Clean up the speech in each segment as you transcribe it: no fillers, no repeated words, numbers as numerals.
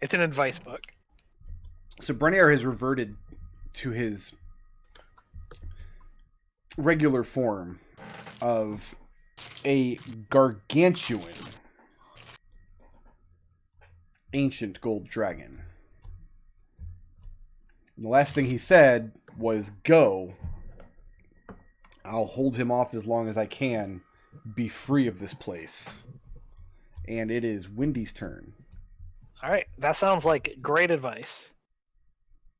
It's an advice book. So Brennier has reverted to his regular form of a gargantuan ancient gold dragon. And the last thing he said was, "Go. I'll hold him off as long as I can. Be free of this place." And it is Windy's turn. All right, that sounds like great advice.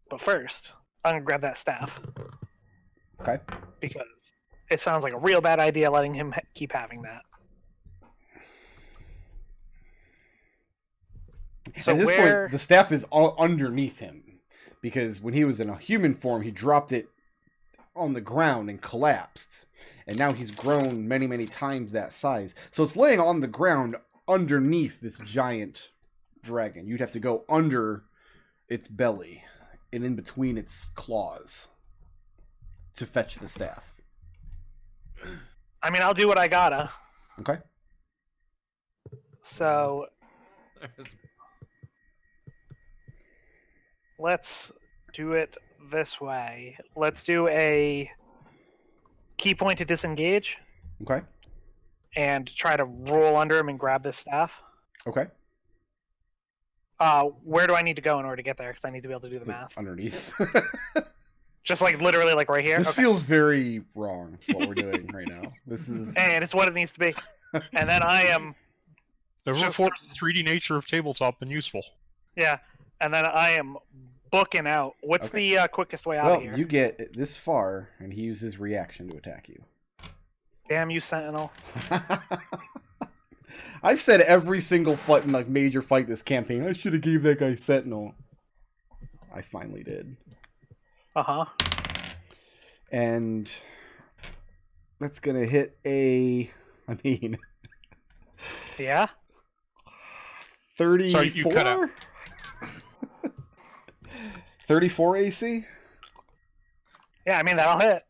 But first, I'm gonna grab that staff. Okay. Because it sounds like a real bad idea letting him keep having that. So at this point, the staff is all underneath him. Because when he was in a human form, he dropped it on the ground and collapsed. And now he's grown many, many times that size. So it's laying on the ground underneath this giant dragon. You'd have to go under its belly and in between its claws to fetch the staff. I mean, I'll do what I gotta. Okay. So let's do it this way. Let's do a key point to disengage. Okay. And try to roll under him and grab this staff. Okay. Where do I need to go in order to get there? Because I need to be able to do the math. Underneath. Just like literally like right here? This feels very wrong, what we're doing right now. This is... And it's what it needs to be. And then I am... Never before has the 3D nature of tabletop been useful. Yeah. And then I am booking out. What's the quickest way out of here? Well, you get this far, and he uses reaction to attack you. Damn you, Sentinel. I've said every single fight, like major fight this campaign, I should have gave that guy Sentinel. I finally did. Uh-huh. And that's going to hit a... I mean... Yeah? 34? Sorry, you cut out. 34 AC? Yeah, I mean, that'll hit.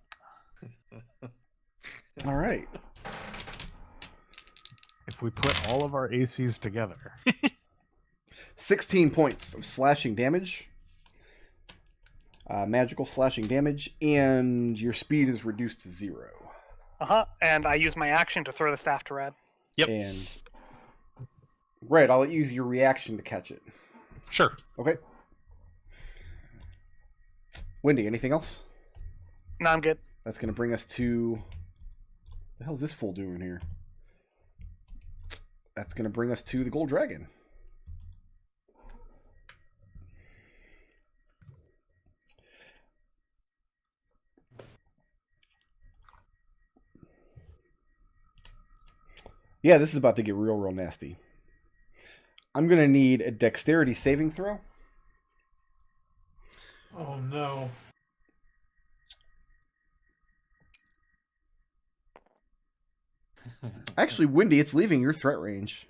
All right. If we put all of our ACs together. 16 points of slashing damage. Magical slashing damage. And your speed is reduced to 0. Uh-huh. And I use my action to throw the staff to Red. Yep. And... Red, I'll use your reaction to catch it. Sure. Okay. Wendy, anything else? No, I'm good. That's going to bring us to... What the hell is this fool doing here? That's going to bring us to the Gold Dragon. Yeah, this is about to get real, real nasty. I'm going to need a dexterity saving throw. Oh, no. Actually, Wendy, it's leaving your threat range.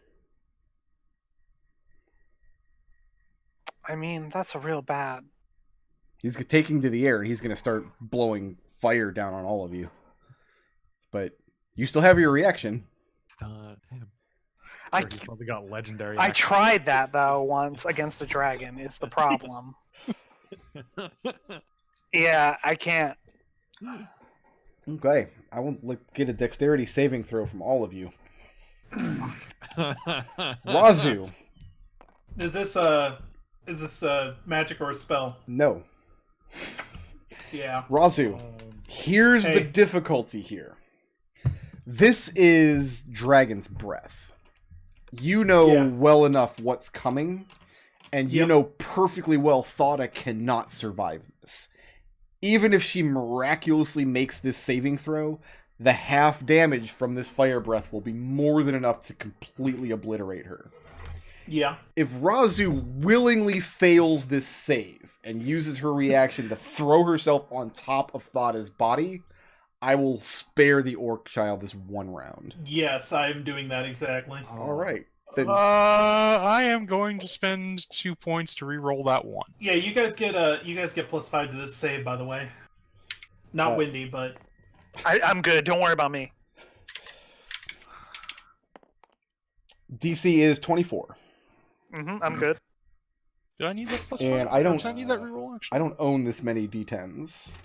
I mean, that's a real bad. He's taking to the air, and he's going to start blowing fire down on all of you. But you still have your reaction. He's probably got legendary. I tried that, though, once against a dragon, is the problem. Yeah, I can't. Okay, I will get a dexterity saving throw from all of you. Raazu. Is this a magic or a spell? No. Yeah. Raazu, here's the difficulty here. This is Dragon's Breath. You know well enough what's coming, and you know perfectly well Thada cannot survive this. Even if she miraculously makes this saving throw, the half damage from this fire breath will be more than enough to completely obliterate her. Yeah. If Raazu willingly fails this save and uses her reaction to throw herself on top of Thada's body, I will spare the orc child this one round. Yes, I'm doing that exactly. All right. Then... I am going to spend 2 points to re-roll that one. Yeah, you guys get +5 to this save, by the way. Not Windy, but I'm good. Don't worry about me. DC is 24. I'm good. Did I need that plus And one? I don't- Did I need that reroll, actually? I don't own this many D10s.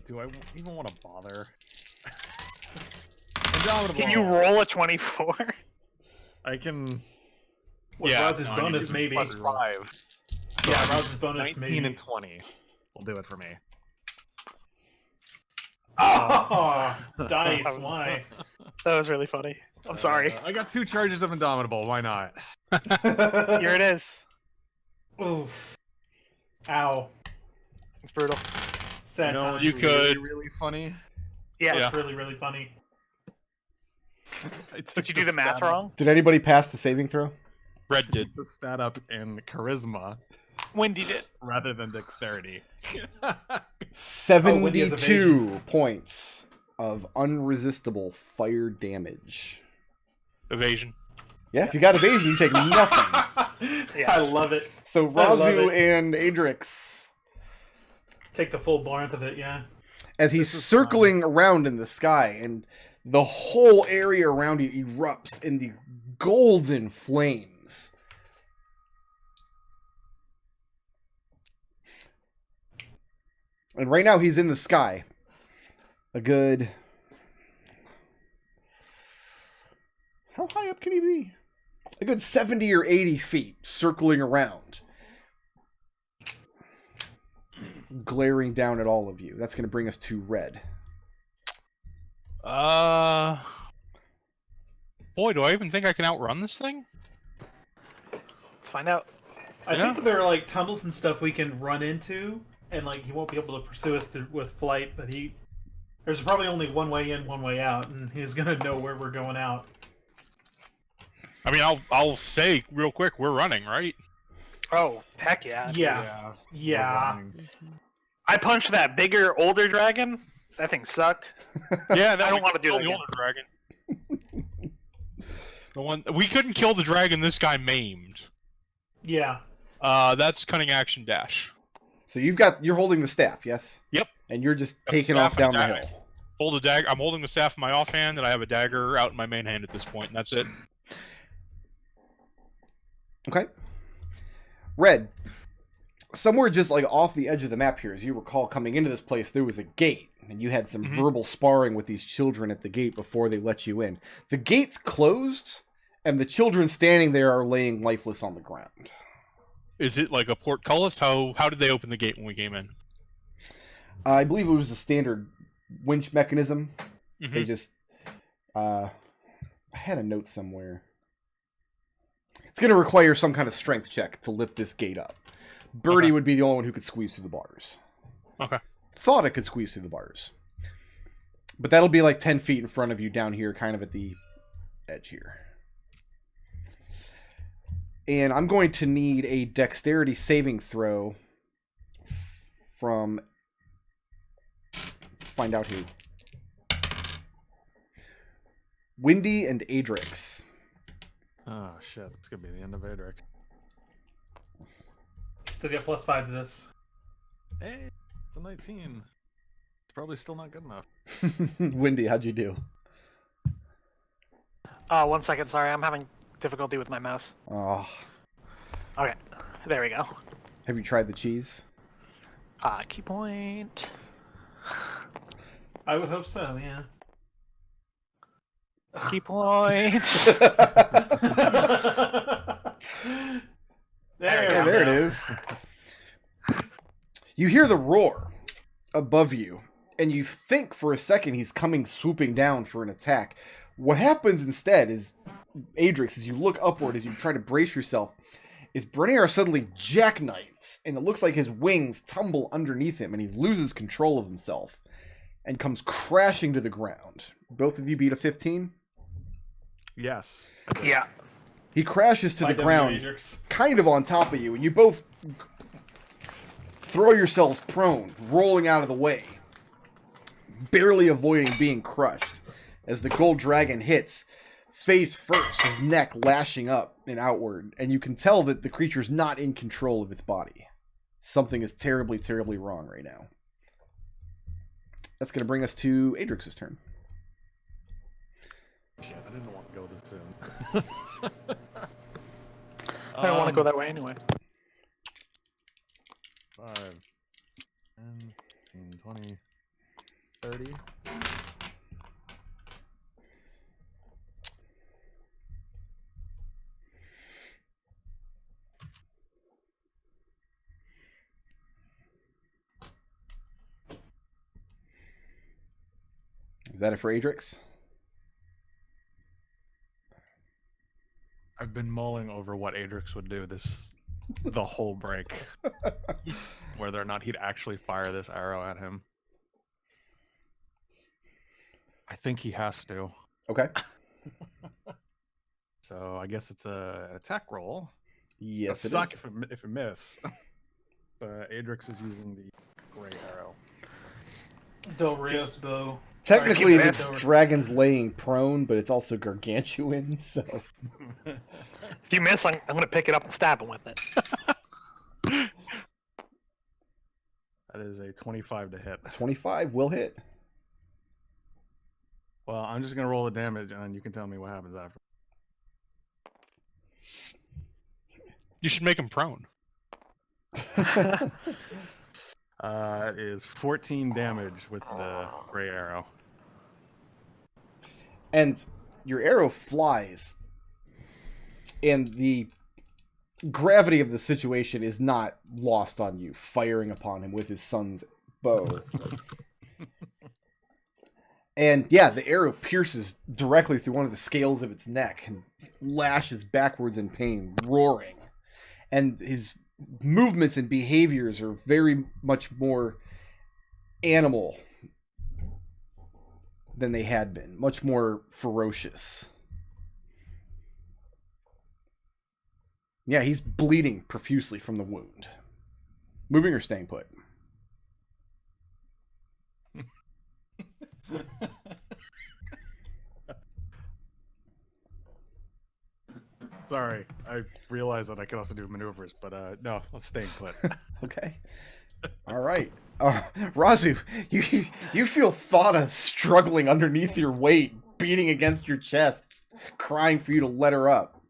Do I even want to bother? Indomitable. Can you roll a 24? I can. With Yeah, Raazu's no, I need bonus, to maybe. Plus 5. So Yeah, I need Raazu's bonus, 19 maybe. and 20 will do it for me. Oh, dice, why? That was really funny. I'm sorry. I got 2 charges of Indomitable. Why not? Here it is. Oof. Ow. It's brutal. Sad You know, times. you it's could- really funny. Yeah. That's really, really funny. I took Did you do the math stat wrong? Did anybody pass the saving throw? Red Up, did. the stat up in charisma Wendy did. rather than dexterity. 72 points of unresistible fire damage. Evasion. Yeah, if you got evasion, you take nothing. Yeah. I love it. So I love Raazu it. and Adrex, Take the full brunt of it, yeah. as he's This is circling around in the sky, and the whole area around you erupts in these golden flames. And right now he's in the sky. A good... How high up can he be? A good 70 or 80 feet, circling around. Glaring down at all of you. That's going to bring us to red. Boy, do I even think I can outrun this thing? Let's find out. I Yeah. think there are like tunnels and stuff we can run into, and like he won't be able to pursue us with flight, but there's probably only one way in, one way out, and he's gonna know where we're going out. I mean, I'll say real quick, we're running, right? Oh, heck yeah. Yeah. I punched that bigger, older dragon. That thing sucked. Yeah, I don't wanna do that the again. older dragon. The one we couldn't kill the dragon this guy maimed. Yeah. That's cunning action dash. So you're holding the staff, yes? Yep. And you're just Got the taking staff off down and the dagger. hill. Hold a dagger. I'm holding the staff in my offhand, and I have a dagger out in my main hand at this point, and that's it. Okay. Red. Somewhere just like off the edge of the map here, as you recall, coming into this place, there was a gate, and you had some verbal sparring with these children at the gate before they let you in. The gate's closed, and the children standing there are laying lifeless on the ground. Is it like a portcullis? How did they open the gate when we came in? I believe it was the standard winch mechanism. Mhm. They just... I had a note somewhere. It's going to require some kind of strength check to lift this gate up. Birdie Okay. would be the only one who could squeeze through the bars. Okay. Thought it could squeeze through the bars. But that'll be like 10 feet in front of you down here, kind of at the edge here. And I'm going to need a dexterity saving throw from... Let's find out who. Windy and Adrex. Oh shit, that's gonna be the end of Adrex. Still get +5 to this. Hey, it's a 19. It's probably still not good enough. Windy, how'd you do? 1 second, sorry, I'm having difficulty with my mouse. Oh, Okay, there we go. have you tried the cheese? Key point. I would hope so, yeah. Key point. There it is. You hear the roar above you, and you think for a second he's coming swooping down for an attack. What happens instead is, Adrex, as you look upward, as you try to brace yourself, is Brennier suddenly jackknifes, and it looks like his wings tumble underneath him, and he loses control of himself, and comes crashing to the ground. Both of you beat a 15? Yes. Yeah. He crashes to the Find out ground, your Adrex. kind of on top of you, and you both throw yourselves prone, rolling out of the way, barely avoiding being crushed as the gold dragon hits face first, his neck lashing up and outward, and you can tell that the creature's not in control of its body. Something is terribly, terribly wrong right now. That's going to bring us to Adrex's turn. Shit, I didn't want to go this soon. I don't want to go that way anyway. 5, 10, 15, 20, 30. Is that it for Adrex? I've been mulling over what Adrex would do the whole break. Whether or not he'd actually fire this arrow at him. I think he has to. Okay. So I guess it's an attack roll. Yes, it suck is. if it miss. But Adrex is using the gray arrow. Del Rio's bow. Technically, Sorry, the dragon's laying prone, but it's also gargantuan, so... If you miss, I'm going to pick it up and stab him with it. That is a 25 to hit. 25 will hit. Well, I'm just going to roll the damage, and then you can tell me what happens after. You should make him prone. It is 14 damage with the gray arrow. And your arrow flies, and the gravity of the situation is not lost on you, firing upon him with his son's bow. And yeah, the arrow pierces directly through one of the scales of its neck and lashes backwards in pain, roaring. And his movements and behaviors are very much more animal than they had been, much more ferocious. Yeah, he's bleeding profusely from the wound. Moving or staying put? Sorry, I realized that I could also do maneuvers, but no, I'm staying put. Okay. All right. Raazu, you feel Thada struggling underneath your weight, beating against your chest, crying for you to let her up.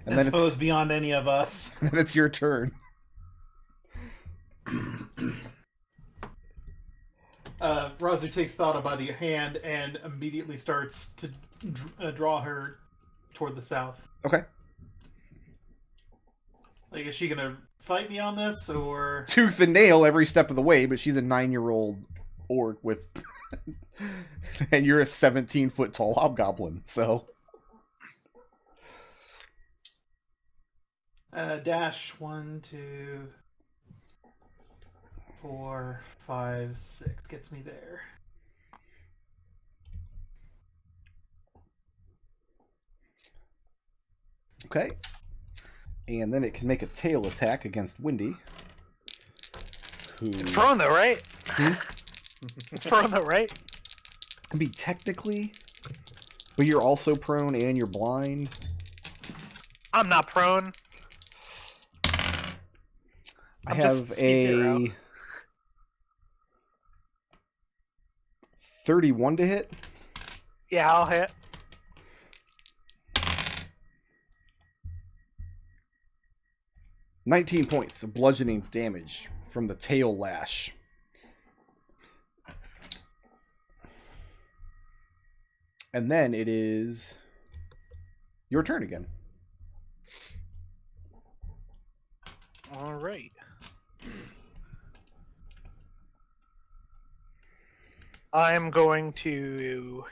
And This then foe's it's, beyond any of us. then it's your turn. Raazu takes Thada by the hand and immediately starts to draw her toward the south. Okay. Like, is she gonna fight me on this, or... Tooth and nail every step of the way, but she's a 9-year-old orc with... and you're a 17-foot tall hobgoblin, so... Dash 1, 2, 4, 5, 6 gets me there. Okay. And then it can make a tail attack against Windy. Who It's prone though, right? Hmm? It's prone though, right? can be technically, but you're also prone and you're blind. I'm not prone. I I'm have just speed zero. a 31 to hit. Yeah, I'll hit. $19 points of bludgeoning damage from the tail lash. And then it is your turn again. All right. I'm going to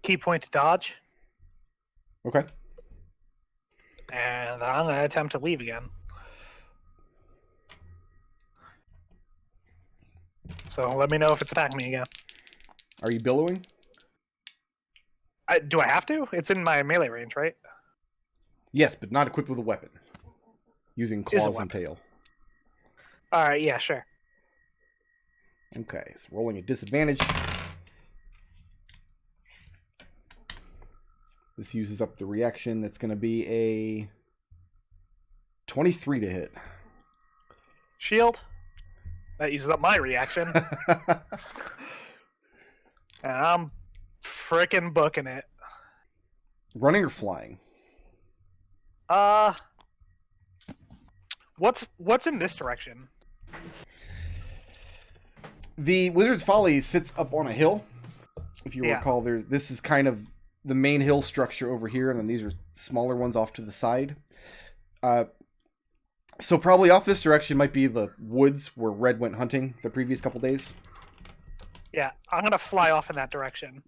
key point to dodge, Okay. and I'm going to attempt to leave again. So let me know if it's attacking me again. Are you billowing? Do I have to? It's in my melee range, right? Yes, but not equipped with a weapon. Using claws and weapon. tail. All right, yeah, sure. Okay, so rolling a disadvantage. This uses up the reaction. That's going to be a 23 to hit. Shield. That uses up my reaction. And I'm frickin' booking it. Running or flying? What's in this direction? The Wizard's Folly sits up on a hill. If you recall, this is kind of the main hill structure over here, and then these are smaller ones off to the side. So probably off this direction might be the woods where Red went hunting the previous couple days. Yeah, I'm gonna fly off in that direction,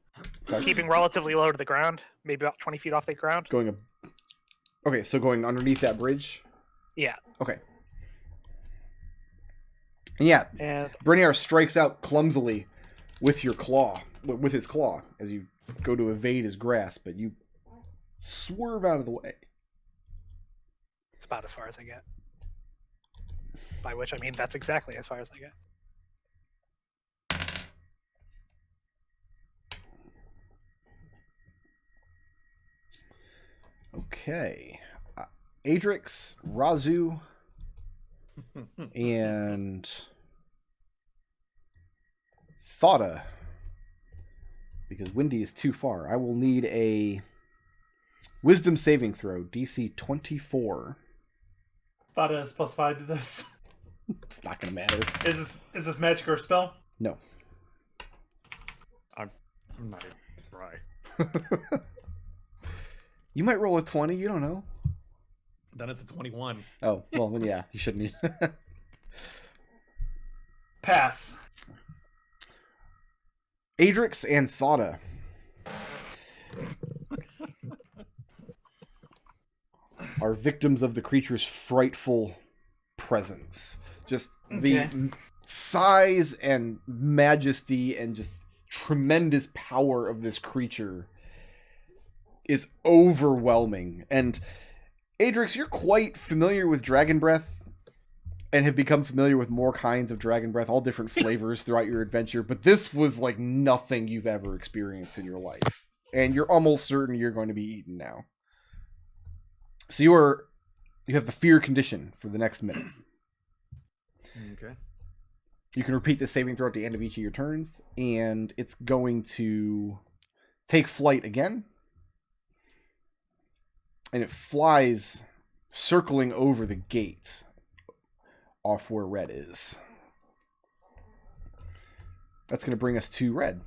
keeping relatively low to the ground, maybe about 20 feet off the ground. Okay, so going underneath that bridge. Yeah. Okay. Yeah. And Brynjar strikes out clumsily with his claw, as you go to evade his grasp, but you swerve out of the way. it's about as far as I get. By which I mean that's exactly as far as I get. Okay. Adrex, Raazu, and Thada. Because Windy is too far. I will need a Wisdom saving throw, DC 24. Thada is +5 to this. It's not going to matter. Is this magic or a spell? No. I'm not even try. You might roll a 20, you don't know. Then it's a 21. Oh, well, then yeah, you shouldn't need. Pass. Adrex and Thada. Are victims of the creature's frightful presence. Just the size and majesty and just tremendous power of this creature is overwhelming. And Adrex, you're quite familiar with Dragon Breath and have become familiar with more kinds of Dragon Breath, all different flavors throughout your adventure, but this was like nothing you've ever experienced in your life. And you're almost certain you're going to be eaten now. So you have the fear condition for the next minute. Okay. You can repeat the saving throw at the end of each of your turns, and it's going to take flight again. And it flies circling over the gate off where Red is. That's going to bring us to Red.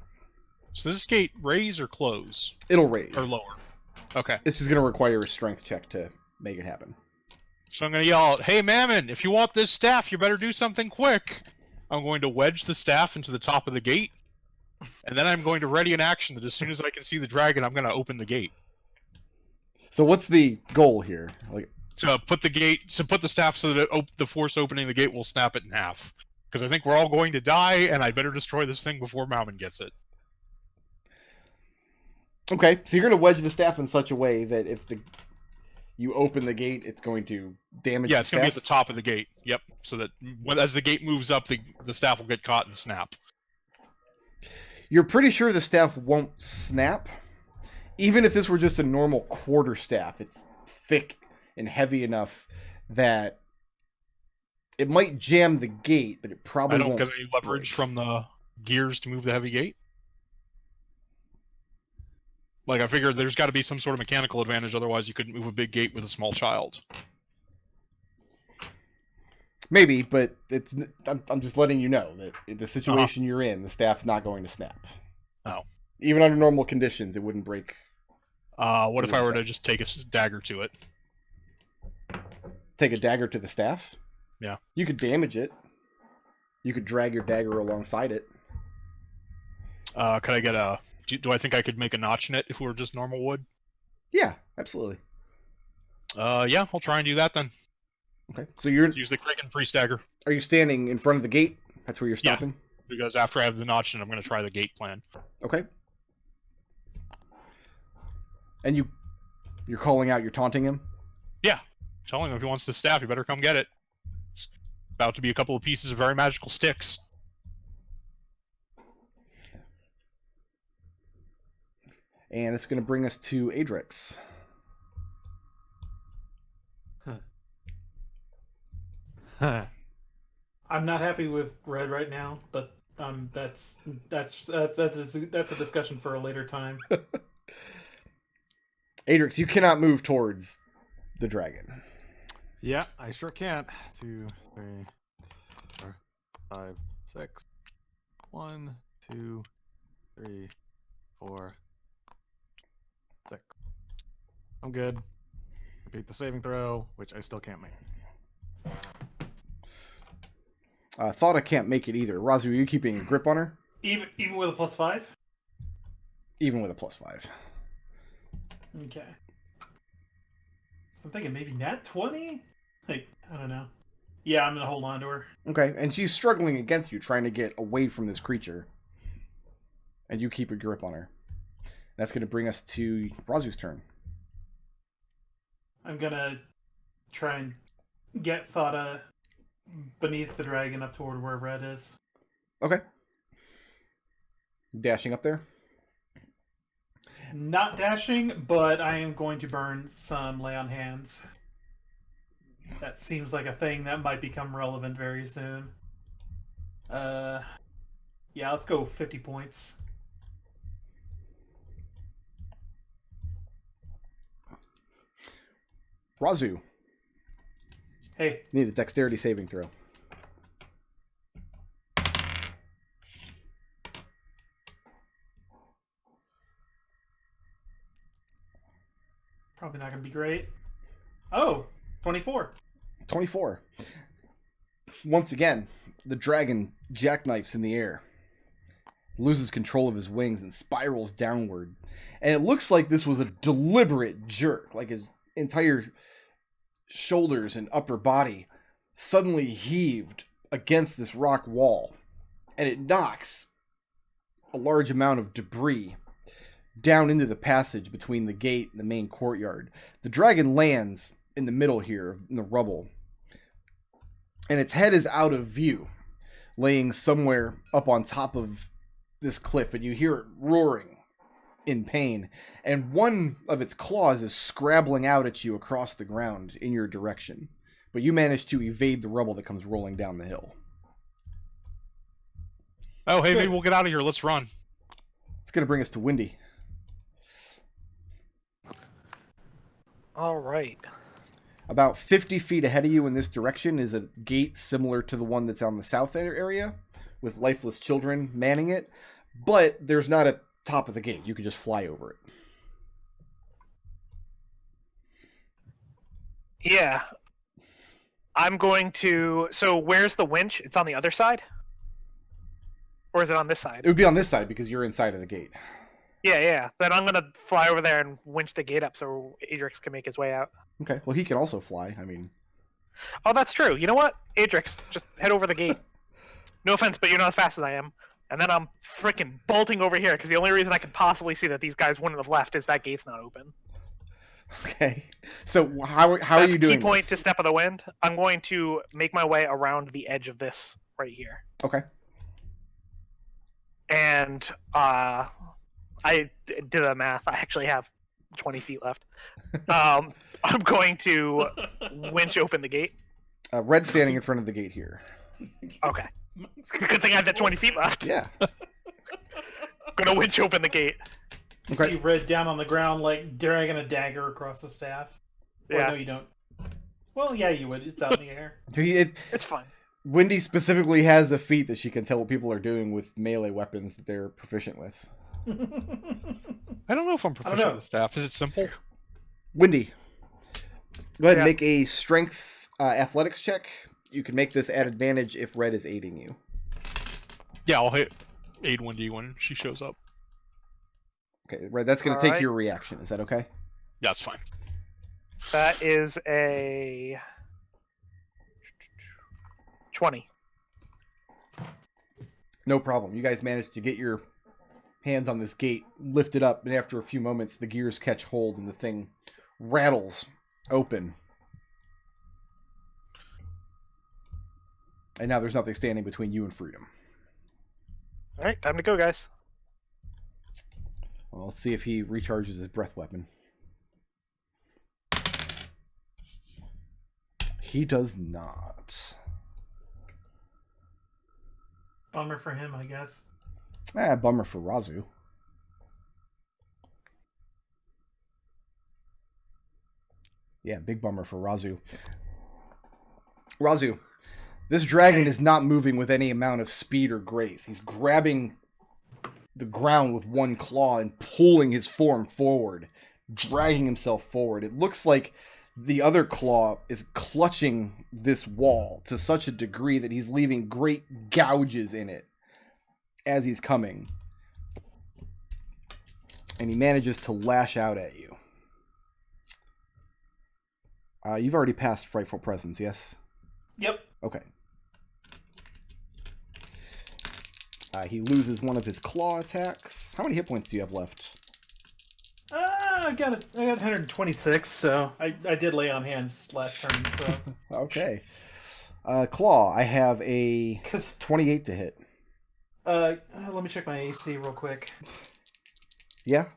So this gate raise or close? It'll raise. Or lower? Okay. It's just going to require a strength check to make it happen. So I'm going to yell out, "Hey, Mammon, if you want this staff, you better do something quick." I'm going to wedge the staff into the top of the gate, and then I'm going to ready an action that as soon as I can see the dragon, I'm going to open the gate. So what's the goal here? To put the staff so that the force opening the gate will snap it in half. Because I think we're all going to die, and I better destroy this thing before Mammon gets it. Okay, so you're going to wedge the staff in such a way that if you open the gate, it's going to damage Yeah, the it's going to be staff? at the top of the gate. Yep, so that as the gate moves up, the staff will get caught and snap. You're pretty sure the staff won't snap. Even if this were just a normal quarter staff, it's thick and heavy enough that it might jam the gate, but it probably I don't won't get any leverage break. from the gears to move the heavy gate. Like, I figured there's got to be some sort of mechanical advantage, otherwise you couldn't move a big gate with a small child. Maybe, but I'm just letting you know that in the situation you're in, the staff's not going to snap. Oh. Even under normal conditions, it wouldn't break. What if I were to just take a dagger to it? Take a dagger to the staff? Yeah. You could damage it. You could drag your dagger alongside it. Could I get do I think I could make a notch in it if we were just normal wood? Yeah, absolutely. Yeah, I'll try and do that then. Okay. So you're Use the Kraken Priest dagger. Are you standing in front of the gate? That's where you're Yeah. stopping? Because after I have the notch in, I'm going to try the gate plan. Okay. And you're calling out, you're taunting him? Yeah. Telling him if he wants the staff, you better come get it. It's about to be a couple of pieces of very magical sticks. And it's going to bring us to Adrex. I'm not happy with Red right now, but that's a discussion for a later time. Adrex, you cannot move towards the dragon. Yeah, I sure can't. 2, 3, 4, 5, 6. 1, 2, 3, 4, 6. I'm good. Repeat the saving throw, which I still can't make. Thought I can't make it either. Raazu, are you keeping a grip on her? Even with a +5? Even with a +5. Okay. So I'm thinking maybe nat 20? Like, I don't know. Yeah, I'm gonna hold on to her. Okay, and she's struggling against you, trying to get away from this creature. And you keep a grip on her. That's going to bring us to Raazu's turn. I'm gonna try and get Thada beneath the dragon up toward where Red is. Okay. Dashing up there? Not dashing, but I am going to burn some lay on hands. That seems like a thing that might become relevant very soon. Yeah, let's go 50 points. Raazu. Hey. Need a dexterity saving throw. Probably not going to be great. Oh, 24. 24. Once again, the dragon jackknifes in the air, loses control of his wings, and spirals downward. And it looks like this was a deliberate jerk, like his entire shoulders and upper body suddenly heaved against this rock wall, and it knocks a large amount of debris down into the passage between the gate and the main courtyard. The dragon lands in the middle here, in the rubble, and its head is out of view, laying somewhere up on top of this cliff, and you hear it roaring in pain, and one of its claws is scrabbling out at you across the ground in your direction, but you manage to evade the rubble that comes rolling down the hill. Oh, hey, maybe we'll get out of here. Let's run. It's going to bring us to Windy. All right. About 50 feet ahead of you in this direction is a gate similar to the one that's on the south area, with lifeless children manning it, but there's not a top of the gate. You can just fly over it. Yeah. I'm going to... So where's the winch? It's on the other side? Or is it on this side? It would be on this side because you're inside of the gate. Yeah. Then I'm going to fly over there and winch the gate up so Adrex can make his way out. Okay, well, he can also fly. I mean... Oh, that's true. You know what? Adrex, just head over the gate. No offense, but you're not as fast as I am. And then I'm freaking bolting over here because the only reason I could possibly see that these guys wouldn't have left is that gate's not open. Okay. So how are you doing Key point this? to Step of the Wind. I'm going to make my way around the edge of this right here. Okay. And I did the math. I actually have 20 feet left. I'm going to winch open the gate. Red's standing in front of the gate here. Okay. Good thing I have that 20 feet left. Yeah. Gonna winch open the gate. You Okay. see Red down on the ground, like dragging a dagger across the staff. Yeah. No, you don't. Well, yeah, you would. It's out in the air. It's fine. Windy specifically has a feat that she can tell what people are doing with melee weapons that they're proficient with. I don't know if I'm proficient with staff. Is it simple? Windy, go ahead and Yeah. make a strength athletics check. You can make this at advantage if Red is aiding you. Yeah, I'll aid Wendy when she shows up. Okay, Red, that's going to All take right. your reaction. Is that okay? Yeah, it's fine. That is a 20. No problem. You guys managed to get your hands on this gate, lift it up, and after a few moments, the gears catch hold and the thing rattles open. And now there's nothing standing between you and freedom. All right, time to go, guys. Well, let's see if he recharges his breath weapon. He does not. Bummer for him, I guess. Bummer for Raazu. Yeah, big bummer for Raazu. Raazu, this dragon is not moving with any amount of speed or grace. He's grabbing the ground with one claw and pulling his form forward, dragging himself forward. It looks like the other claw is clutching this wall to such a degree that he's leaving great gouges in it as he's coming. And he manages to lash out at you. You've already passed Frightful Presence, yes? Yep. Okay. He loses one of his claw attacks. How many hit points do you have left? I got 126, so I did lay on hands last turn, so... Okay. Claw, I have a 28 to hit. Let me check my AC real quick. Yeah?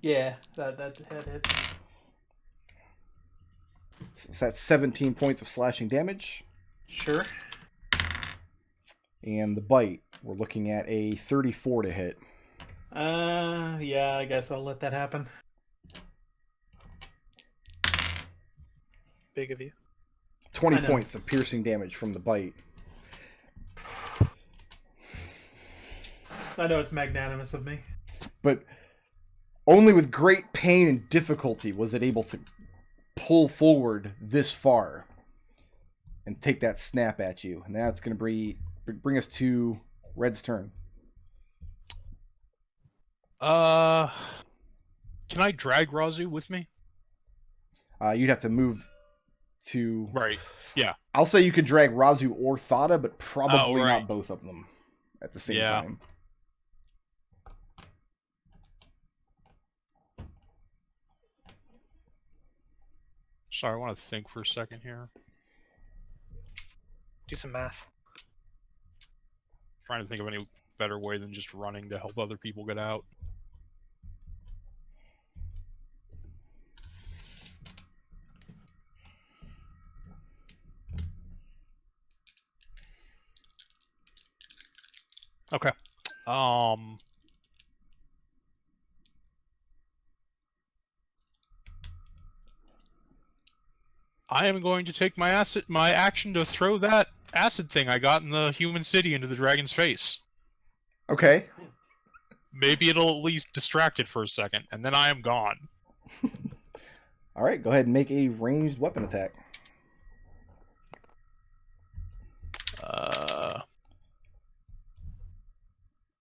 Yeah, that hits. So that's 17 points of slashing damage. Sure. And the bite, we're looking at a 34 to hit. Yeah, I guess I'll let that happen. Big of you. 20 points of piercing damage from the bite. I know it's magnanimous of me. But only with great pain and difficulty was it able to pull forward this far and take that snap at you. And that's going to bring us to Red's turn. Can I drag Raazu with me? You'd have to move to... Right, yeah. I'll say you could drag Raazu or Thada, but probably right. not both of them at the same time. Sorry, I want to think for a second here. Do some math. Trying to think of any better way than just running to help other people get out. Okay. I am going to take my action to throw that acid thing I got in the human city into the dragon's face. Okay. Maybe it'll at least distract it for a second, and then I am gone. All right, go ahead and make a ranged weapon attack.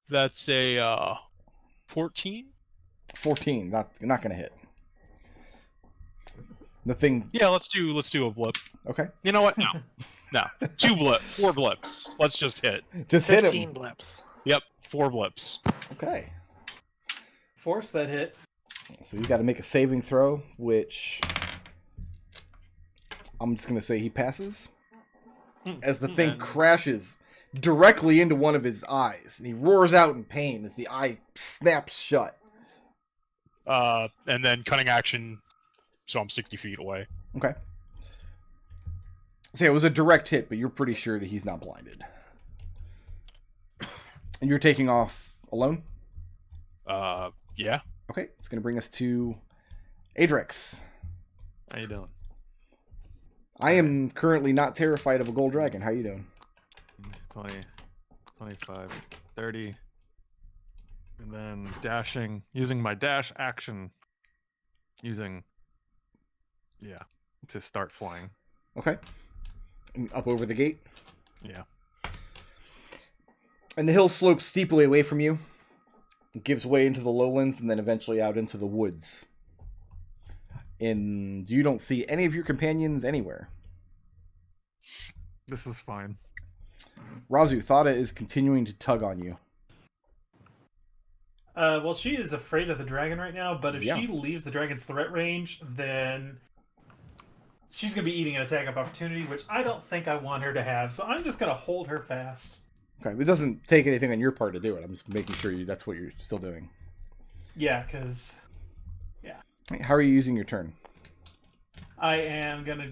That's a 14. 14. Not going to hit. The thing. Yeah, let's do a blip. Okay. You know what? No, 4 blips. Let's just hit. Just hit 15 him. blips. Yep, 4 blips. Okay. Force that hit. So you got to make a saving throw, which I'm just going to say he passes. As the thing crashes directly into one of his eyes, and he roars out in pain as the eye snaps shut. And then cutting action, so I'm 60 feet away. Okay. So it was a direct hit, but you're pretty sure that he's not blinded. And you're taking off alone? Yeah. Okay, it's going to bring us to Adrex. How you doing? I am currently not terrified of a gold dragon. How you doing? 20, 25, 30. And then dashing, using my dash action. To start flying. Okay. And up over the gate? Yeah. And the hill slopes steeply away from you. It gives way into the lowlands and then eventually out into the woods. And you don't see any of your companions anywhere. This is fine. Raazu, Thada is continuing to tug on you. Well, she is afraid of the dragon right now, but if Yeah. she leaves the dragon's threat range, then she's going to be eating an attack of opportunity, which I don't think I want her to have. So I'm just going to hold her fast. Okay, it doesn't take anything on your part to do it. I'm just making sure that's what you're still doing. Yeah, because... How are you using your turn? I am going to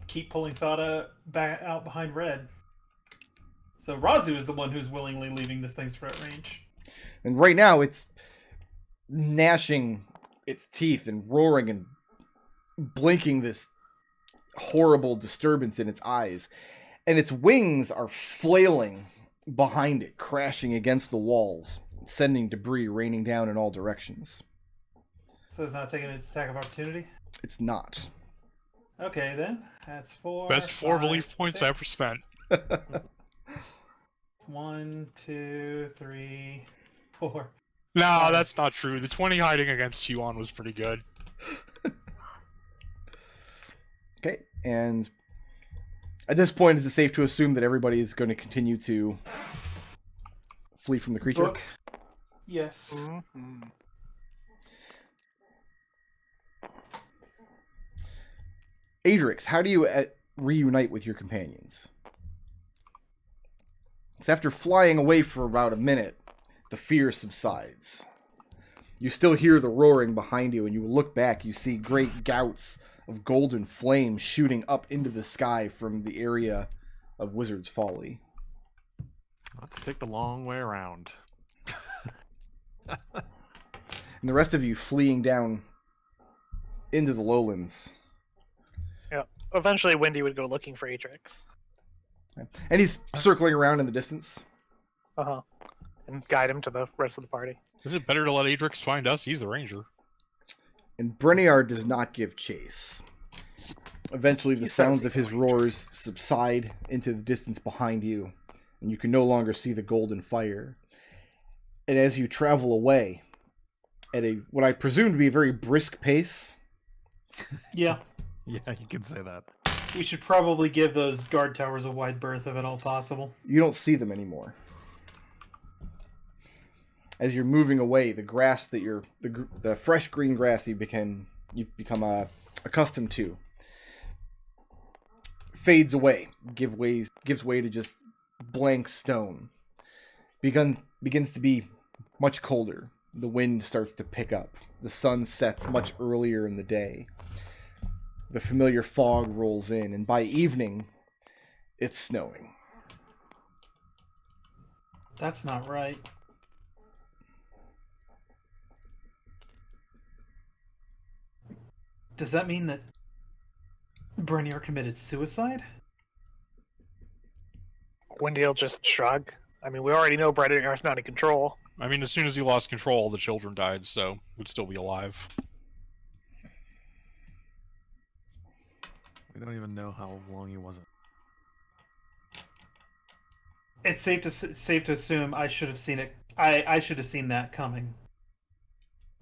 keep pulling Thada back out behind Red. So Raazu is the one who's willingly leaving this thing's threat range. And right now, it's gnashing its teeth and roaring and blinking this horrible disturbance in its eyes, and its wings are flailing behind it, crashing against the walls, sending debris raining down in all directions. So it's not taking its attack of opportunity? It's not. Okay, then. That's 4. Best 4 5, belief points I ever 6. spent. 1, 2, 3, 4. No, that's not true. The 20 hiding against Yuan was pretty good. Okay, and at this point, is it safe to assume that everybody is going to continue to flee from the creature? Book. Yes. Mm-hmm. Adrex, how do you reunite with your companions? Because after flying away for about a minute, the fear subsides. You still hear the roaring behind you, and you look back, you see great gouts of golden flame shooting up into the sky from the area of Wizard's Folly. Let's take the long way around. And the rest of you fleeing down into the lowlands. Yeah. Eventually, Wendy would go looking for Adrex. And he's circling around in the distance. Uh-huh. And guide him to the rest of the party. Is it better to let Adrex find us? He's the ranger. And Breniar does not give chase. Eventually, the sounds of his roars subside into the distance behind you, and you can no longer see the golden fire. And as you travel away, at what I presume to be a very brisk pace, Yeah. Yeah, you can say that. We should probably give those guard towers a wide berth if at all possible. you don't see them anymore. As you're moving away, the grass that the fresh green grass you've become accustomed to fades away, gives way to just blank stone. Begins to be much colder. The wind starts to pick up. The sun sets much earlier in the day. The familiar fog rolls in, and by evening, it's snowing. That's not right. Does that mean that Breniar committed suicide? Wendy will just shrug. I mean, we already know Breniar's not in control. I mean, as soon as he lost control, all the children died, so would still be alive. We don't even know how long he wasn't. It's safe to assume I should have seen it. I should have seen that coming.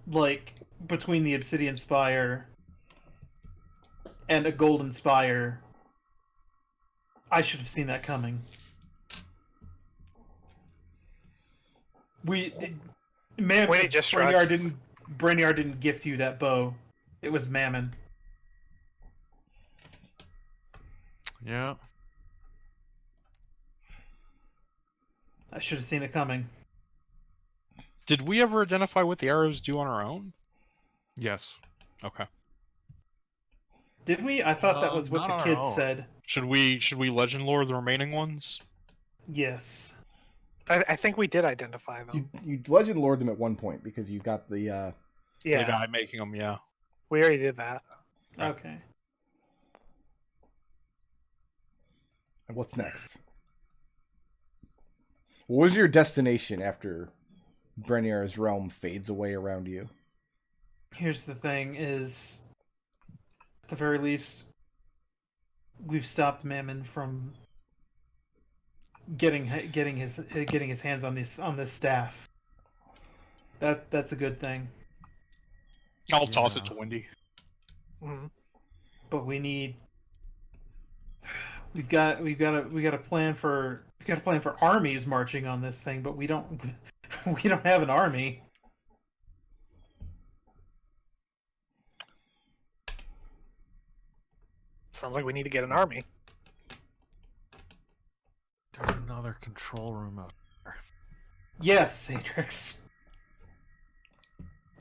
Like between the Obsidian Spire and a Golden Spire, I should have seen that coming. Wendy just Breniar shrugs. didn't gift you that bow. It was Mammon. Yeah. I should have seen it coming. Did we ever identify what the arrows do on our own? Yes. Okay. Did we? I thought that was what not the on our kids own. said. Should we legend lore the remaining ones? Yes. I think we did identify them. You legend lord them at one point because you got the The Yeah, guy making them, yeah. we already did that. Okay. what's next? What was your destination after Breniar's realm fades away around you? Here's the thing: is at the very least, we've stopped Mammon from getting his hands on this staff. That's a good thing. I'll toss it Yeah. to Wendy. Mhm. But we've got a plan for armies marching on this thing, but we don't have an army. Sounds like we need to get an army. There's another control room out there. Yes, Adrex.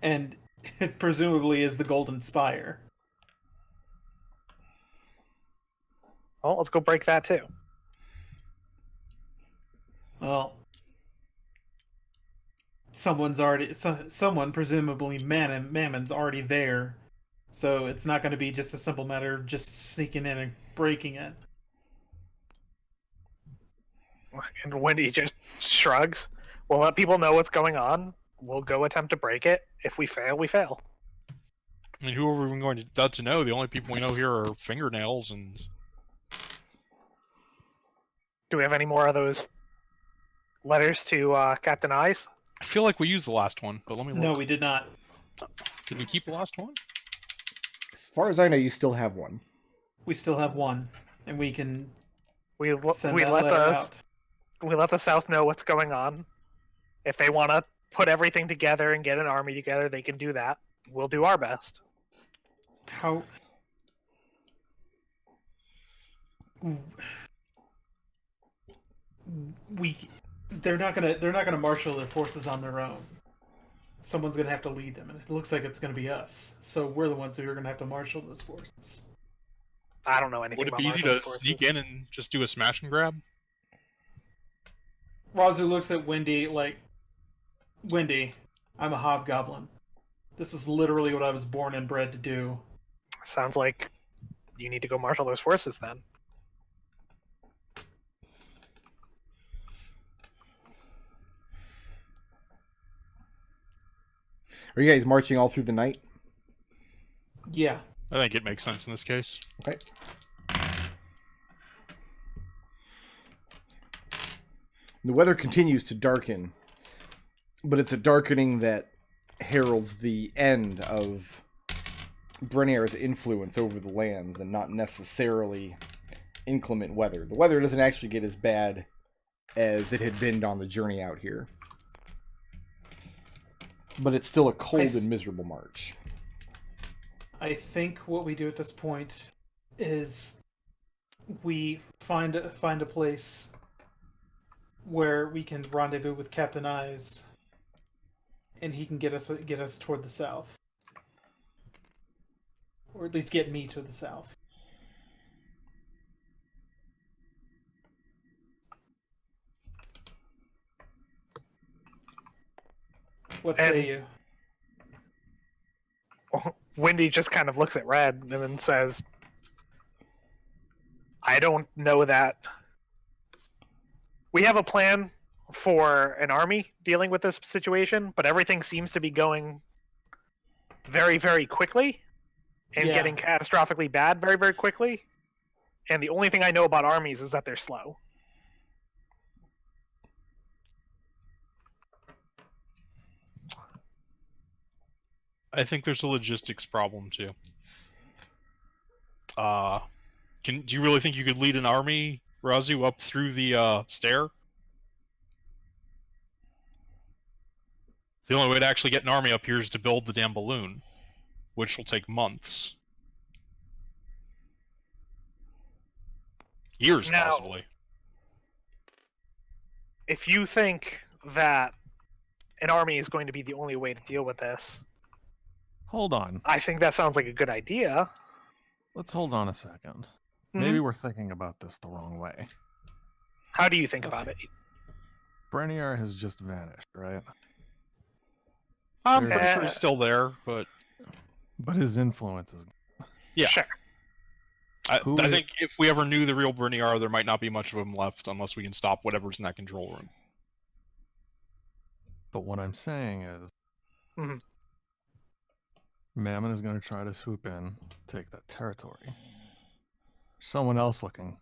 And it presumably is the Golden Spire. Well, let's go break that too. Well, someone, presumably Mammon's already there So it's not going to be just a simple matter of just sneaking in and breaking it. And Wendy just shrugs. We'll let people know what's going on. We'll go attempt to break it. If we fail, we fail. I mean, who are we going to know? The only people we know here are fingernails and... Do we have any more of those letters to Captain Eyes? I feel like we used the last one, but let me look. No, we did not. Did we keep the last one? As far as I know, you still have one. We still have one, and we can We send we that let letter the out. we let the South know what's going on. If they want to put everything together and get an army together, they can do that. We'll do our best. How? They're not gonna marshal their forces on their own. Someone's gonna have to lead them, and it looks like it's gonna be us. So we're the ones who are gonna have to marshal those forces. I don't know anything Would it about be easy marshaling to forces. sneak in and just do a smash and grab? Raazu looks at Wendy like, Wendy, I'm a hobgoblin. This is literally what I was born and bred to do. Sounds like you need to go marshal those forces then. Are you guys marching all through the night? Yeah. I think it makes sense in this case. Okay. The weather continues to darken, but it's a darkening that heralds the end of Brenniar's influence over the lands and not necessarily inclement weather. The weather doesn't actually get as bad as it had been on the journey out here. But it's still a cold and miserable march. I think what we do at this point is we find a place where we can rendezvous with Captain Eyes, and he can get us toward the south, or at least get me to the south. What say you? Wendy just kind of looks at Red and then says, I don't know that. We have a plan for an army dealing with this situation, but everything seems to be going very, very quickly and Yeah. getting catastrophically bad very, very quickly. And the only thing I know about armies is that they're slow. I think there's a logistics problem too. Do you really think you could lead an army, Raazu, up through the stair? The only way to actually get an army up here is to build the damn balloon, which will take months. Years, Now- possibly. If you think that an army is going to be the only way to deal with this, Hold on. I think that sounds like a good idea. Let's hold on a second. Mhm. Maybe we're thinking about this the wrong way. How do you think about it? Brenniar has just vanished, right? I'm There's- pretty sure he's still there, but But his influence is... yeah. Sure. I Who is- think if we ever knew the real Brenniar, there might not be much of him left unless we can stop whatever's in that control room. But what I'm saying is... Mhm. Mammon is going to try to swoop in, take that territory. Someone else looking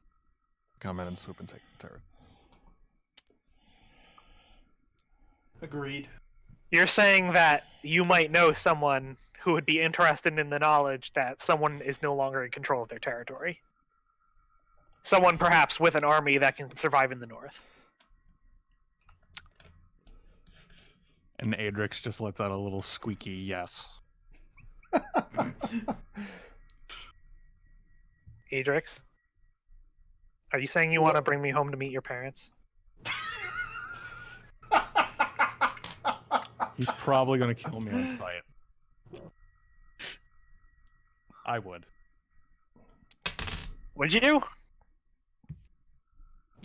to come in and swoop and take the territory. Agreed. You're saying that you might know someone who would be interested in the knowledge that someone is no longer in control of their territory. Someone perhaps with an army that can survive in the north. And Adrex just lets out a little squeaky yes. Adrex? Are you saying you want to bring me home to meet your parents? He's probably going to kill me on sight. I would. Would you?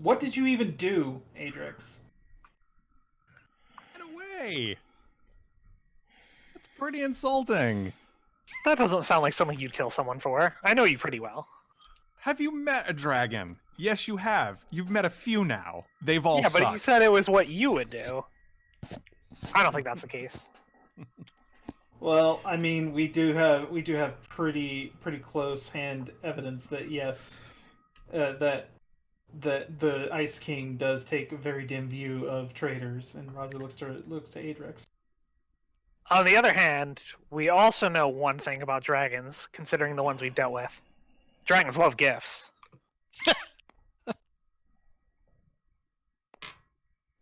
What did you even do, Adrex? Get away! That's pretty insulting. That doesn't sound like something you'd kill someone for. I know you pretty well. Have you met a dragon? Yes, you have. You've met a few now. They've all Yeah, but sucked. you said it was what you would do. I don't think that's the case. Well, I mean, we do have pretty close hand evidence that yes, that the Ice King does take a very dim view of traders, and Raazu looks to Adrex. On the other hand, we also know one thing about dragons, considering the ones we've dealt with. Dragons love gifts.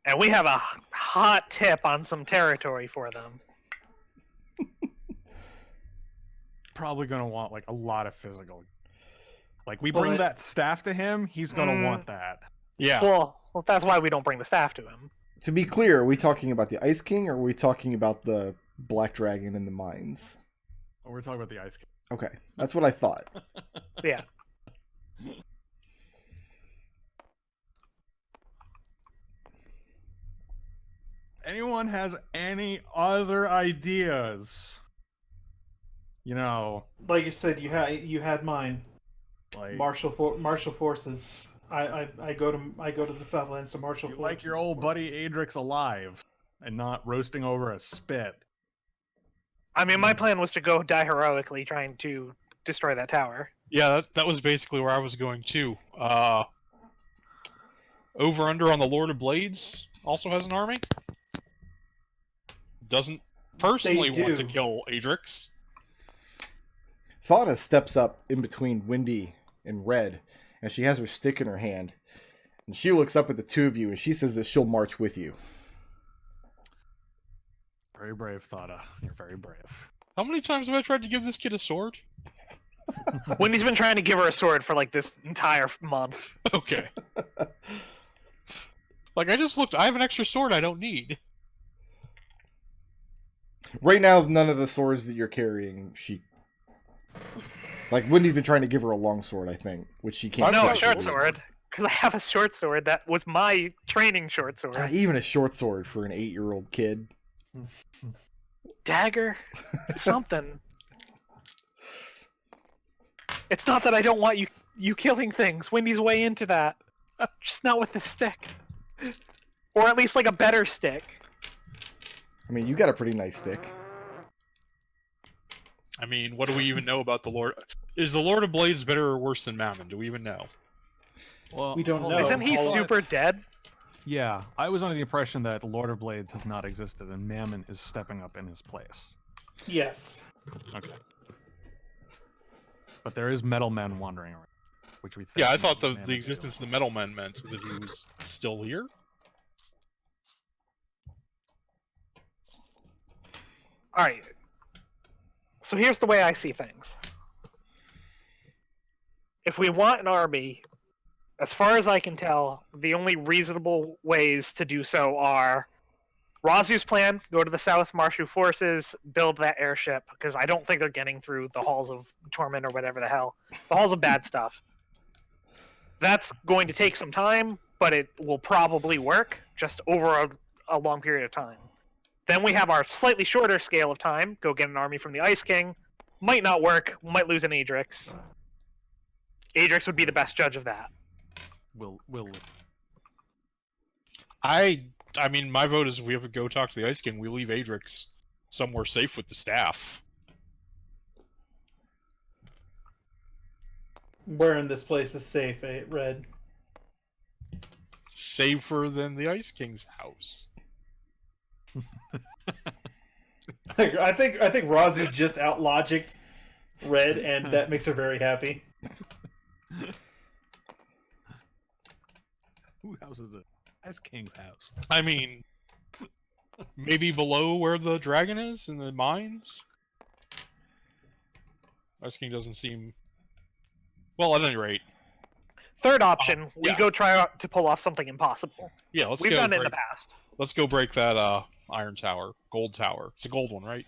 And we have a hot tip on some territory for them. Probably gonna want like a lot of physical. Like we bring that staff to him, he's gonna want that. Yeah. Well, that's why we don't bring the staff to him. To be clear, are we talking about the Ice King, or are we talking about the Black Dragon in the mines? Oh, we're talking about the Ice King. Okay, that's what I thought. Yeah. Anyone has any other ideas? You know, Like you said, you had mine. like Martial forces. I go to the Southlands to martial. you like your old buddy Adrex alive and not roasting over a spit. I mean, my plan was to go die heroically trying to destroy that tower. Yeah, that was basically where I was going too. Over under on the Lord of Blades also has an army. Doesn't personally want to kill Adrex. Thada steps up in between Windy and Red, and she has her stick in her hand. And she looks up at the two of you, and she says that she'll march with you. Very brave, Thada. You're very brave. How many times have I tried to give this kid a sword? Wendy's been trying to give her a sword for like this entire month. Okay. Like, I just looked, I have an extra sword I don't need. Right now, none of the swords that you're carrying, she... Like, Wendy's been trying to give her a long sword, I think, which she can't. No, a get. short sword. Because I have a short sword that was my training short sword. Even a short sword for an 8-year-old kid. Dagger? Something. It's not that I don't want you killing things. Wendy's way into that. Just not with the stick. Or at least like a better stick. I mean, you got a pretty nice stick. I mean, what do we even know about the Lord? Is the Lord of Blades better or worse than Mammon? Do we even know? Well, We don't hold know. on. Isn't he Hold on. super dead? Yeah, I was under the impression that Lord of Blades has not existed and Mammon is stepping up in his place. Yes. Okay. But there is metal men wandering around, which we think. Yeah, I thought the Mammon's existence of the Metal Men meant that he was still here. Alright. So here's the way I see things. If we want an army, as far as I can tell, the only reasonable ways to do so are Raazu's plan, go to the south, marshal forces, build that airship, because I don't think they're getting through the Halls of Torment or whatever the hell. The Halls of Bad Stuff. That's going to take some time, but it will probably work just over a long period of time. Then we have our slightly shorter scale of time, go get an army from the Ice King. Might not work, might lose an Adrex. Adrex would be the best judge of that. Will I mean, my vote is if we have to go talk to the Ice King, we leave Adrex somewhere safe with the staff. Where in this place is safe, Red? Safer than the Ice King's house. I think Raazu just out-logicked Red, and that makes her very happy. Who house is it? That's King's house. I mean, maybe below where the dragon is in the mines? Ice King doesn't seem... Well, at any rate. Third option, we yeah. go try to pull off something impossible. Yeah, let's We've go done it in break, the past. let's go break that iron tower. Gold tower. It's a gold one, right?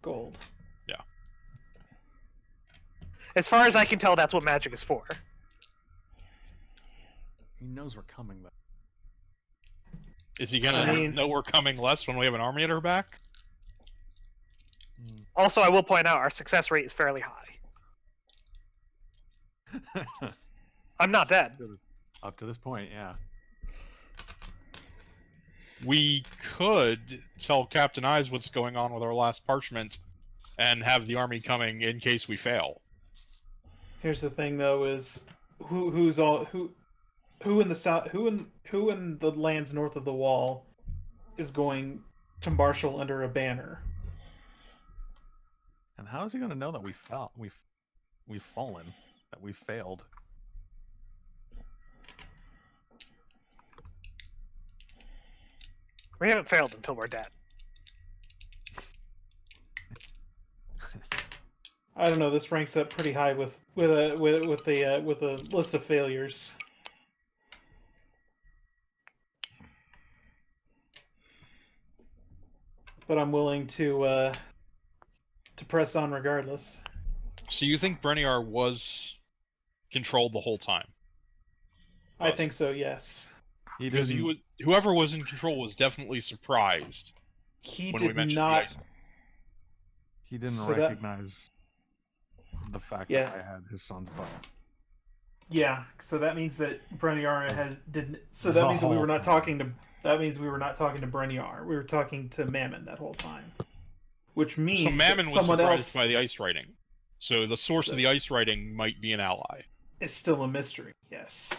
Gold. Yeah. As far as I can tell, that's what magic is for. He knows we're coming, though. Is he gonna I mean- know we're coming less when we have an army at our back? Also, I will point out our success rate is fairly high. I'm not dead. Up to this point, yeah. We could tell Captain Eyes what's going on with our last parchment and have the army coming in case we fail. Here's the thing, though: is who in the south, who in the lands north of the wall is going to marshal under a banner? And how is he going to know that we've fallen, that we've failed? We haven't failed until we're dead. I don't know. This ranks up pretty high with a list of failures. But I'm willing to press on regardless. So you think Breniar was controlled the whole time? I think so. Yes. Because whoever was in control was definitely surprised. He when we did mentioned not. the ice. He didn't So that- recognize the fact Yeah. that I had his son's bow. Yeah. So that means that Breniar didn't. So The that means that we whole were not time. talking to. That means we were not talking to Breniar. We were talking to Mammon that whole time. Which means So Mammon that was someone surprised else by the ice writing. So the source of the ice writing might be an ally. is still a mystery. Yes.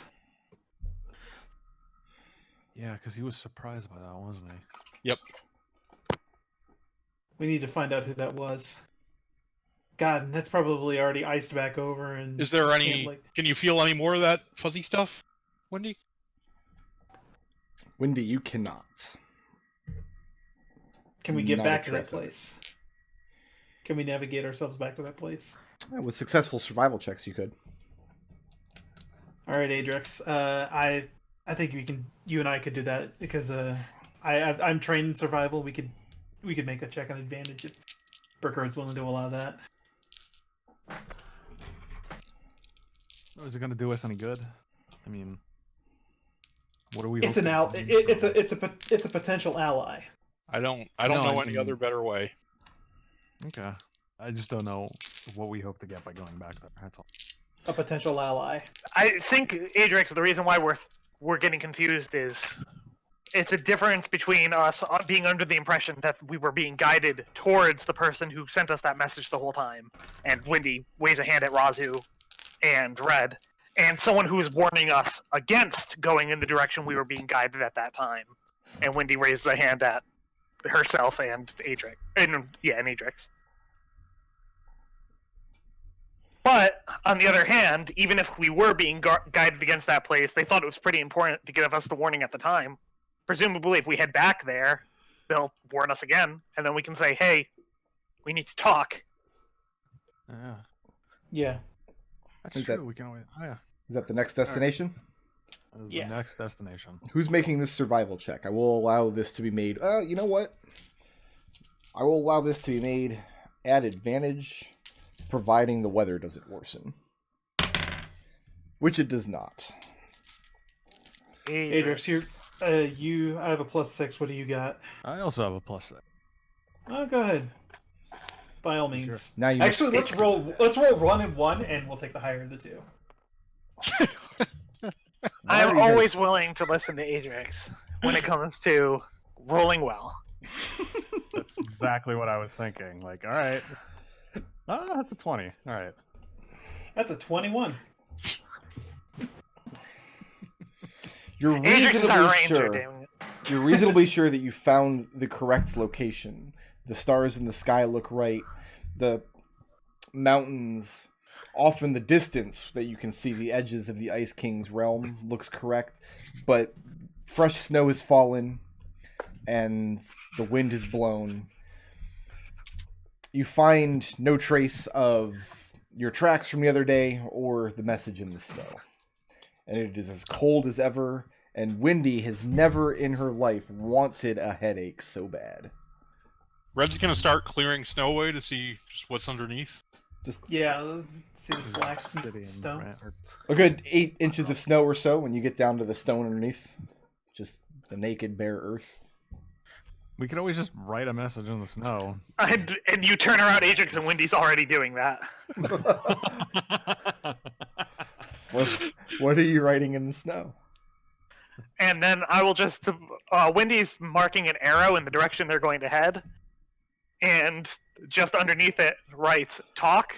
Yeah, because he was surprised by that, wasn't he? Yep. We need to find out who that was. God, that's probably already iced back over. And Is there can't, any... like- Can you feel any more of that fuzzy stuff, Wendy? Wendy, you cannot. Can we get Not back a to that trace of it. place? Can we navigate ourselves back to that place? Yeah, with successful survival checks, you could. All right, Adrex. I think you and I could do that because I'm trained in survival. We could make a check on advantage if Burker is willing to allow that. Is it going to do us any good? I mean, what are we? It's an it's a potential ally. I don't No, know I any mean- other better way. Okay, I just don't know what we hope to get by going back there. That's all. A potential ally. I think, Adrex, the reason why we're getting confused is it's a difference between us being under the impression that we were being guided towards the person who sent us that message the whole time, and Wendy waves a hand at Raazu and Red, and someone who was warning us against going in the direction we were being guided at that time, and Wendy raised a hand at herself and Adrex. And Adrex. But, on the other hand, even if we were being guided against that place, they thought it was pretty important to give us the warning at the time. Presumably, if we head back there, they'll warn us again, and then we can say, hey, we need to talk. Yeah, Yeah. that's Is true. that- We can always. Oh yeah, Is that the next destination? that is Yeah. the next destination. Who's making this survival check? I will allow this to be made. You know what? I will allow this to be made at advantage, providing the weather doesn't worsen. Which it does not. Adrex, I have a +6. What do you got? I also have a +6. Oh, go ahead. By all means. Now you Actually, must- let's roll 1 and 1, and we'll take the higher of the two. I'm Now you always guys- willing to listen to Adrex when it comes to rolling well. That's exactly what I was thinking. Like, all right, that's a 20. All right. That's a 21. You're Adrex is our reasonably ranger, sure. damn it. You're reasonably sure that you found the correct location. The stars in the sky look right. The mountains off in the distance that you can see the edges of the Ice King's realm looks correct. But fresh snow has fallen and the wind has blown. You find no trace of your tracks from the other day or the message in the snow. And it is as cold as ever, and Wendy has never in her life wanted a headache so bad. Red's gonna start clearing snow away to see just what's underneath. Just Yeah, let's see this black City and stone. Brant are- a good 8 inches of snow or so when you get down to the stone underneath. Just the naked, bare earth. We could always just write a message in the snow. And you turn around, Adrex, and Wendy's already doing that. What are you writing in the snow? And then I will just... Wendy's marking an arrow in the direction they're going to head. And just underneath it writes, talk,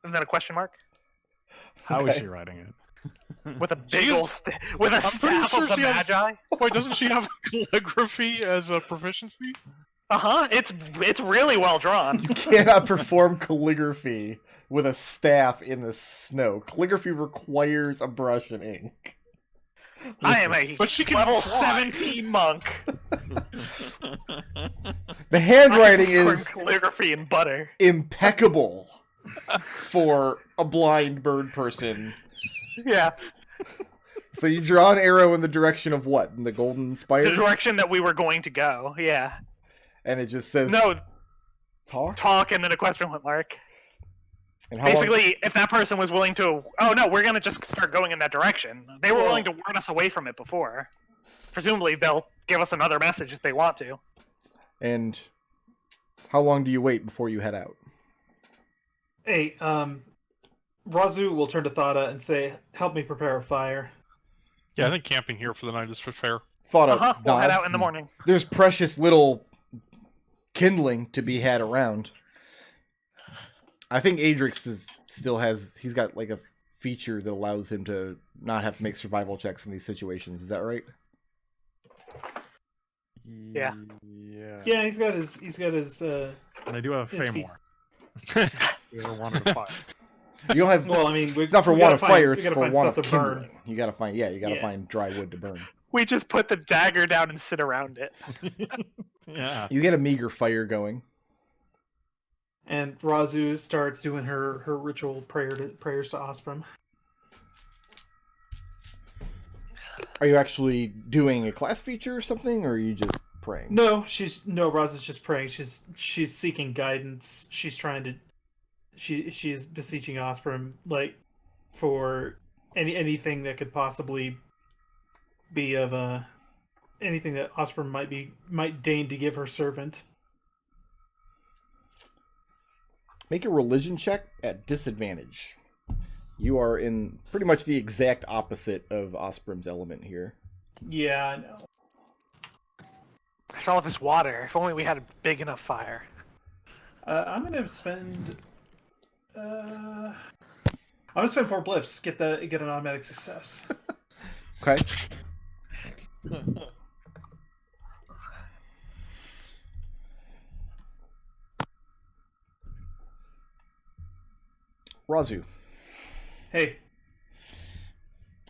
and then a question mark. How is Okay. she writing it? With a big ol' with a I'm pretty staff sure of the she has- Magi. Wait, doesn't she have calligraphy as a proficiency? It's really well drawn. You cannot perform calligraphy with a staff in the snow. Calligraphy requires a brush and ink. I am a But she can level fly. 17 monk. The handwriting I can is perform calligraphy and butter. impeccable for a blind bird person. Yeah, So you draw an arrow in the direction of what? In the Golden Spire? the direction that we were going to go. Yeah. And it just says No, talk? talk and then a question mark. And how long- Basically, if that person was willing to... Oh, no, we're going to just start going in that direction. They were willing to warn us away from it before. Presumably, they'll give us another message if they want to. And how long do you wait before you head out? Hey, Raazu will turn to Thada and say, "Help me prepare a fire." Yeah, I think camping here for the night is fair. Thought of We'll head nods out in the and morning. There's precious little kindling to be had around. I think Adrex he's got like a feature that allows him to not have to make survival checks in these situations. Is that right? Yeah. Yeah. Yeah, he's got his. And I do have His Fey feet. more. You ever wanted to fight? You don't have. Well, I mean, It's not for we want gotta of find- fire. we It's gotta for find want of stuff to burn. kindling. You gotta find. Yeah, you gotta Yeah. find dry wood to burn. We just put the dagger down and sit around it. Yeah. You get a meager fire going. And Raazu starts doing her ritual prayers to Osprey. Are you actually doing a class feature or something, or are you just praying? No, Raazu's just praying. She's seeking guidance. She's trying to. She's beseeching Osprey like for anything that could possibly be of anything that Osprey might deign to give her servant. Make a religion check at disadvantage. You are in pretty much the exact opposite of Osprey's element here. Yeah, I know. There's all this water. If only we had a big enough fire. I'm gonna spend. I'm gonna spend 4 blips. Get an automatic success. Okay. Raazu, Hey,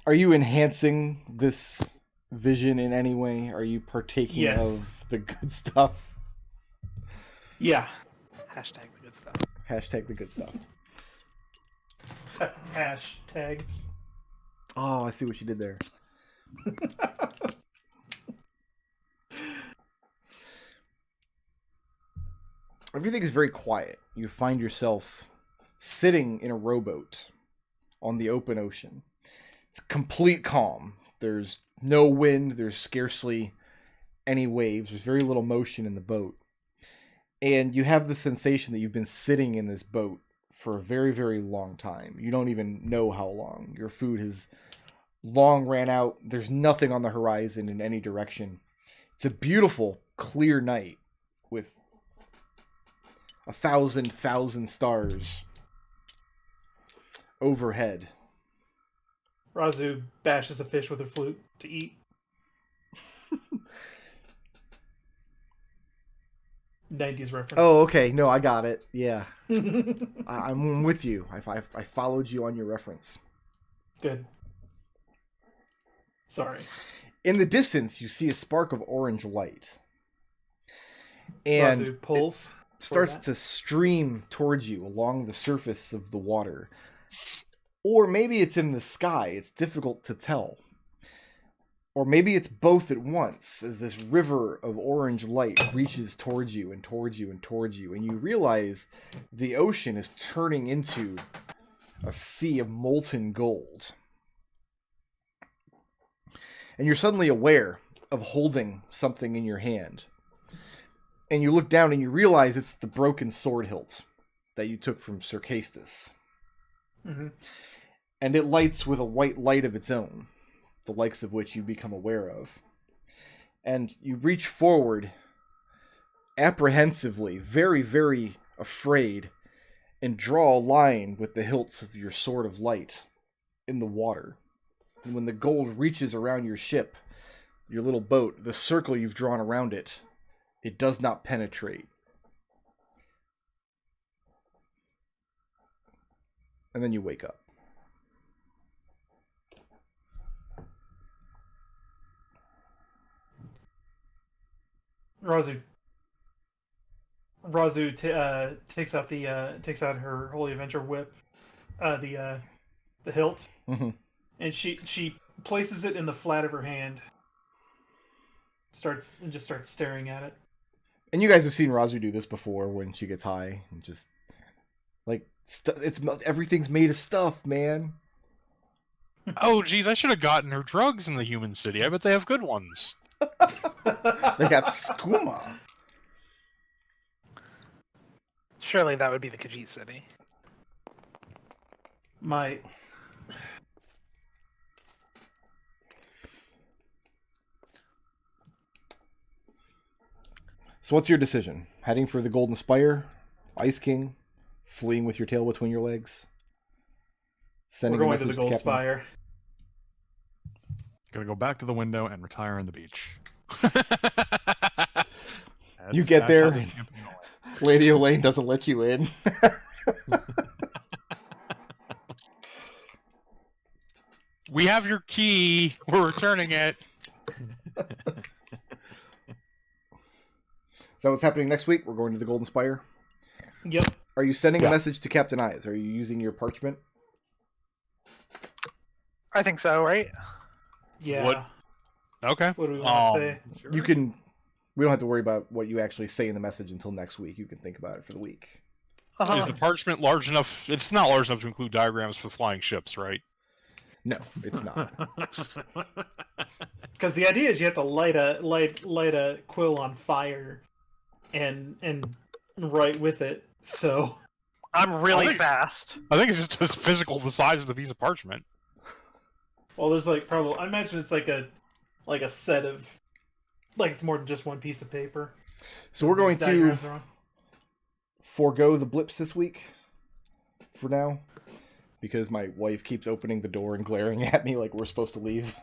are you enhancing this vision in any way? Are you partaking Yes. of the good stuff? yeah. Hashtag the good stuff. Hashtag the good stuff. Hashtag. Oh, I see what you did there. Everything is very quiet. You find yourself sitting in a rowboat on the open ocean. It's complete calm. There's no wind. There's scarcely any waves. There's very little motion in the boat. And you have the sensation that you've been sitting in this boat for a very, very long time. You don't even know how long. Your food has long ran out. There's nothing on the horizon in any direction. It's a beautiful, clear night with 1,000 stars overhead. Raazu bashes a fish with her flute to eat. 90s reference. Oh, okay. No, I got it. Yeah. I'm with you. I followed you on your reference. Good. Sorry. In the distance, you see a spark of orange light. And Raazu pulls. starts that. to stream towards you along the surface of the water. Or maybe it's in the sky. It's difficult to tell. Or maybe it's both at once as this river of orange light reaches towards you and towards you and towards you. And you realize the ocean is turning into a sea of molten gold. And you're suddenly aware of holding something in your hand. And you look down and you realize it's the broken sword hilt that you took from Sir Castus. Mm-hmm. And it lights with a white light of its own, the likes of which you become aware of. And you reach forward, apprehensively, very, very afraid, and draw a line with the hilts of your sword of light in the water. And when the gold reaches around your ship, your little boat, the circle you've drawn around it, it does not penetrate. And then you wake up. Raazu takes out her Holy Avenger whip, the hilt, Mm-hmm. and she places it in the flat of her hand. Starts staring at it. And you guys have seen Raazu do this before when she gets high and just like everything's made of stuff, man. Oh, geez, I should have gotten her drugs in the human city. I bet they have good ones. They got skooma. Surely that would be the Khajiit city. My So what's your decision? Heading for the Golden Spire? Ice King? Fleeing with your tail between your legs? We're going to the Gold Captain? Spire. Gonna go back to the window and retire on the beach. You get that's there. how this campaign will end. Lady Elaine doesn't let you in. We have your key. We're returning it. Is that what's happening next week? We're going to the Golden Spire? Yep. Are you sending Yeah. a message to Captain Eyes? Are you using your parchment? I think so, right? Yeah. What? Okay. What do we want to say? You can... We don't have to worry about what you actually say in the message until next week. You can think about it for the week. Is the parchment large enough? It's not large enough to include diagrams for flying ships, right? No, it's not. Because the idea is you have to light a quill on fire, and write with it. So I'm really think- fast. I think it's just as physical the size of the piece of parchment. well, there's like probably I imagine it's like a set of it's more than just one piece of paper. So we're going These to diagrams are on. forego the blips this week for now because my wife keeps opening the door and glaring at me like we're supposed to leave.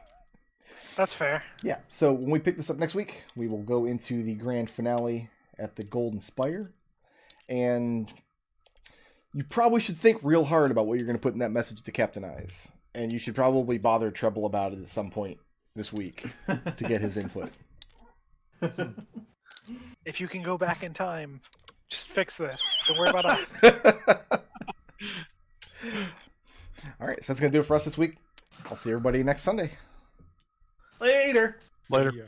That's fair. Yeah, so when we pick this up next week, we will go into the grand finale at the Golden Spire. And you probably should think real hard about what you're going to put in that message to Captain Eyes. And you should probably bother Treble about it at some point this week to get his input. If you can go back in time, just fix this. Don't worry about us. All right, so that's going to do it for us this week. I'll see everybody next Sunday. Later. Later. Yeah.